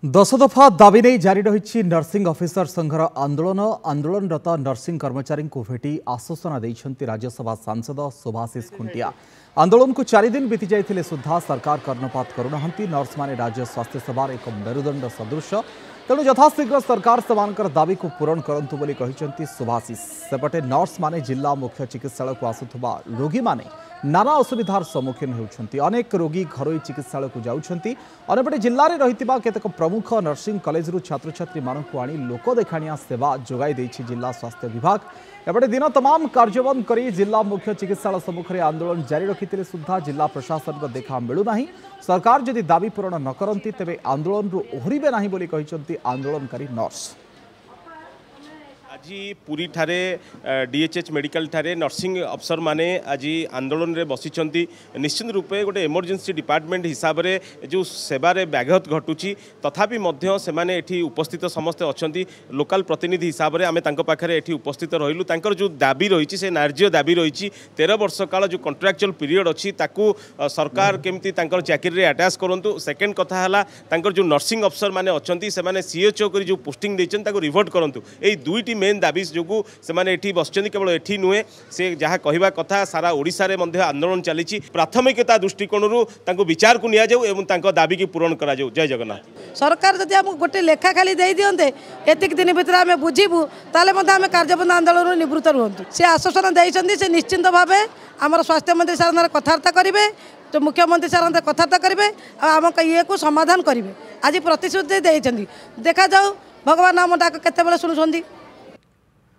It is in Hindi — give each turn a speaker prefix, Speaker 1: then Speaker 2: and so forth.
Speaker 1: दश दफा दाबी नहीं जारी रही नर्सिंग ऑफिसर संघर आंदोलनरत नर्सिंग कर्मचारी को भेटी आश्वासना देते राज्यसभा सांसद सुभाषिष खुंटिया। आंदोलन को 4 दिन बीती जाइए सुधा सरकार कर्णपात करूना। नर्स माने राज्य स्वास्थ्य सेवार एक मेरुदंड सदृश, तेणु यथाशीघ्र सरकार सेमानकर दाबी को पूरण करंतु बोली कहिसेंती सुभाषिष। सेपटे नर्स माने जिला मुख्य चिकित्सालय को आसुथबा रोगी माने नाना असुविधार सम्मुखीन होउछंती। अनेक रोगी घरोई चिकित्सालय को जाउछंती। अनेपटे जिल्लारे रहितिबा केतक प्रमुख नर्सिंग कॉलेज रु छात्र छात्री मानकु आनी लोक देखाणिया सेवा जोगाई देछि जिला स्वास्थ्य विभाग। एपटे दिन तमाम कार्यबंद करी जिला मुख्य चिकित्सालय सम्मुखरे आंदोलन जारी रखिथिले सुद्धा जिला प्रशासन को देखा मिलू नाही। सरकार जदि दाबी पूरण न करंती तेबे आंदोलन रु ओहरिबे नाही बोली कहिसंती आंदोलनकारी नर्स।
Speaker 2: आज पुरी ठारे डीएचएच मेडिकल ठारे नर्सिंग अफसर माने आज आंदोलन रे बसिचंती। निश्चित रूपे गोटे इमरजेंसी डिपार्टमेंट हिसाब रे जो सेवारे व्याघात घटुची तथापि मध्य से माने एठी उपस्थित समस्त अछंती। लोकल प्रतिनिधि हिसाब रे आमे तांको पाखरे एठी उपस्थित रहिलु। तांकर जो दाबी रहिची से न्याय्य दाबी रहिची 13 वर्ष काल जो कॉन्ट्रैक्चुअल पीरियड अछि ताकू सरकार केमती तांकर चाकरी रे अटैच करंतु। सेकंड कथा हला तांकर जो नर्सिंग अफसर माने अछंती से माने सीएचओ करी जो पोस्टिंग देचन ताकू रिवर्ट करंतु। एई दुईटी मेन दाबी जो से एठी बसचंती। केवल एठी नुहे से जहाँ कहवा कथा सारा ओडिशा रे मध्य आंदोलन चली। प्राथमिकता दृष्टिकोण विचार को निया जाऊ एवं तांको दाबी की पूरण करा जाऊ। जय जगन्नाथ।
Speaker 3: सरकार जदि आम गोटे लेखा खाली दे दियंते एतिक दिन भितर आम बुझीबू ताले मध्य आम कार्यबंद आंदोलन निवृत्त रुहतु। से आश्वासन देइछंती से निश्चिंत भावे आमर स्वास्थ्य मंत्री सार कथबार्ता करेंगे, तो मुख्यमंत्री सार कथबार्ता करेंगे, आम ये को समाधान करेंगे। आज प्रतिश्रुति देइछंती। देखा जाऊ भगवान आम डाक केतेबेले शुणुछंती।